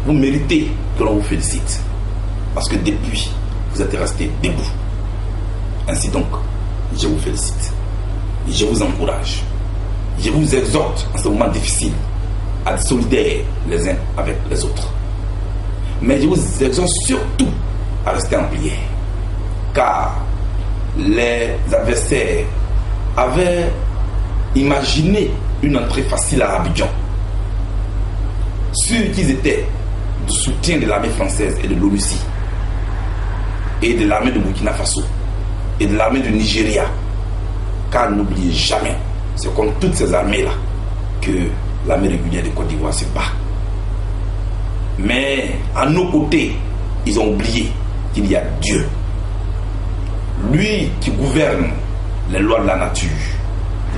vous méritez que l'on vous félicite. Parce que depuis, vous êtes resté debout. Ainsi donc, je vous félicite. Je vous encourage. Je vous exhorte en ce moment difficile à être solidaires les uns avec les autres. Mais je vous exhorte surtout à rester en prière. Car les adversaires avaient imaginé une entrée facile à Abidjan. Sûrs qu'ils étaient du soutien de l'armée française et de l'ONUCI, et de l'armée de Burkina Faso, et de l'armée du Nigeria. Car n'oubliez jamais, c'est comme toutes ces armées-là que l'armée régulière de Côte d'Ivoire se bat. Mais à nos côtés, ils ont oublié qu'il y a Dieu. Lui qui gouverne les lois de la nature,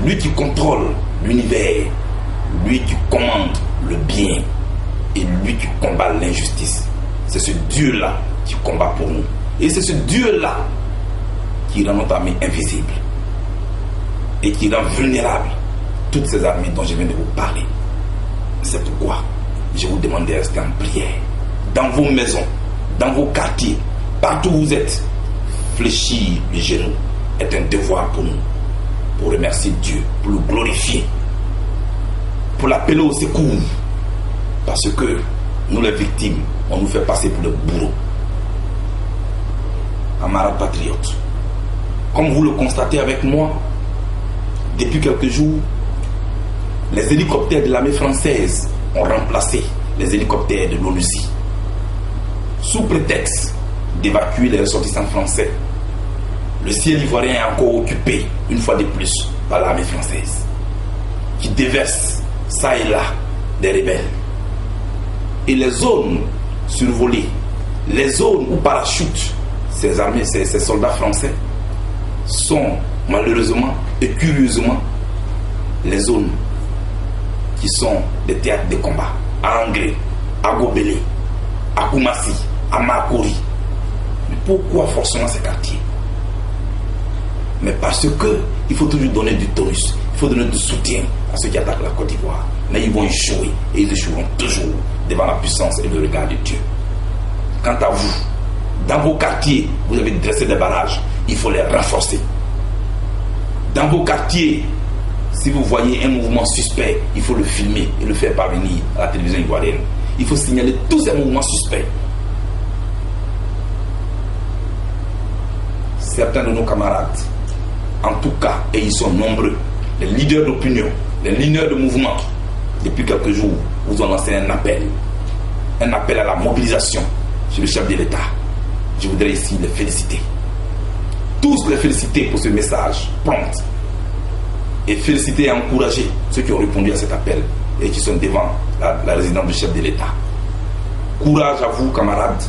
lui qui contrôle l'univers, lui qui commande le bien et lui qui combat l'injustice. C'est ce Dieu-là qui combat pour nous. Et c'est ce Dieu-là qui rend notre armée invisible et qui rend vulnérable toutes ces armées dont je viens de vous parler. C'est pourquoi je vous demande de rester en prière. Dans vos maisons, dans vos quartiers, partout où vous êtes, fléchir les genoux est un devoir pour nous. Pour remercier Dieu, pour le glorifier, pour l'appeler au secours. Parce que nous les victimes, on nous fait passer pour des bourreaux. Camarades patriotes, comme vous le constatez avec moi, depuis quelques jours, les hélicoptères de l'armée française ont remplacé les hélicoptères de l'ONUCI. Sous prétexte d'évacuer les ressortissants français, le ciel ivoirien est encore occupé, une fois de plus, par l'armée française, qui déverse ça et là des rebelles. Et les zones survolées, les zones où parachutent ces armées, ces soldats français, sont malheureusement et curieusement les zones qui sont des théâtres de combat. À Angré, à Gobelé, à Koumassi, à Makori. Mais pourquoi forcément ces quartiers? Mais parce que il faut toujours donner du tonus, il faut donner du soutien à ceux qui attaquent la Côte d'Ivoire. Mais ils vont échouer et ils échoueront toujours devant la puissance et le regard de Dieu. Quant à vous, dans vos quartiers, vous avez dressé des barrages, il faut les renforcer. Dans vos quartiers, si vous voyez un mouvement suspect, il faut le filmer et le faire parvenir à la télévision ivoirienne. Il faut signaler tous ces mouvements suspects. Certains de nos camarades, en tout cas, et ils sont nombreux, les leaders d'opinion, les leaders de mouvement, depuis quelques jours, vous ont lancé un appel à la mobilisation sur le chef de l'État. Je voudrais ici les féliciter. Tous les féliciter pour ce message prompt. Et féliciter et encourager ceux qui ont répondu à cet appel et qui sont devant la résidence du chef de l'État. Courage à vous, camarades.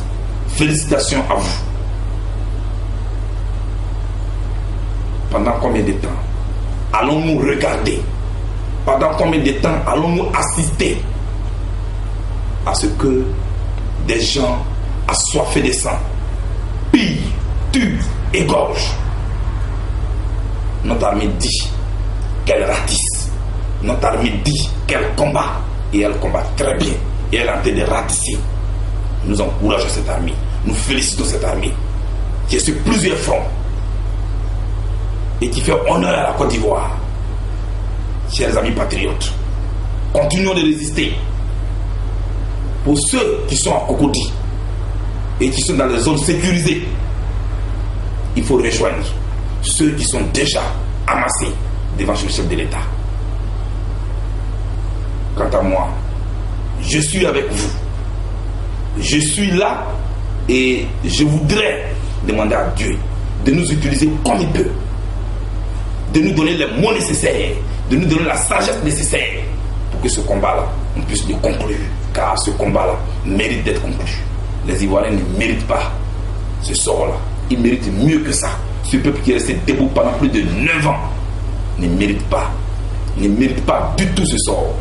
Félicitations à vous. Pendant combien de temps allons-nous regarder? Pendant combien de temps allons-nous assister à ce que des gens assoiffés de sang pillent, tuent, égorgent? Notre armée dit qu'elle ratisse. Notre armée dit qu'elle combat. Et elle combat très bien. Et elle est en train de ratisser. Nous encourageons cette armée. Nous félicitons cette armée qui est sur plusieurs fronts et qui fait honneur à la Côte d'Ivoire. Chers amis patriotes, continuons de résister. Pour ceux qui sont à Cocody et qui sont dans les zones sécurisées, il faut rejoindre ceux qui sont déjà amassés devant le chef de l'État. Quant à moi, je suis avec vous. Je suis là et je voudrais demander à Dieu de nous utiliser comme il peut, de nous donner les mots nécessaires, de nous donner la sagesse nécessaire pour que ce combat-là, on puisse le conclure. Car ce combat-là mérite d'être conclu. Les Ivoiriens ne méritent pas ce sort-là. Ils méritent mieux que ça. Ce peuple qui est resté debout pendant plus de 9 ans ne mérite pas du tout ce sort.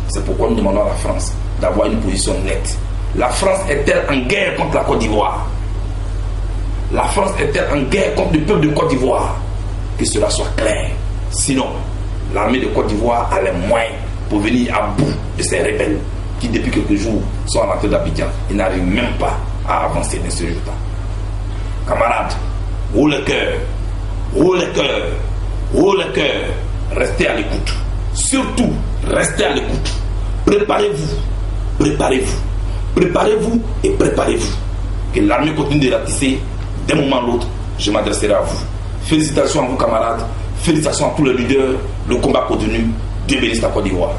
C'est pourquoi nous demandons à la France d'avoir une position nette. La France est-elle en guerre contre la Côte d'Ivoire? La France est-elle en guerre contre le peuple de Côte d'Ivoire? Que cela soit clair. Sinon, l'armée de Côte d'Ivoire a les moyens pour venir à bout de ces rebelles. qui depuis quelques jours sont à l'entrée d'Abidjan. Ils n'arrivent même pas à avancer dans ce résultat. Camarades, haut le cœur, haut le cœur, haut le cœur, restez à l'écoute. Surtout, restez à l'écoute. Préparez-vous, préparez-vous, préparez-vous et préparez-vous. Que l'armée continue de ratisser d'un moment à l'autre. Je m'adresserai à vous. Félicitations à vous camarades, félicitations à tous les leaders. Le combat continue. Dieu bénisse la Côte d'Ivoire.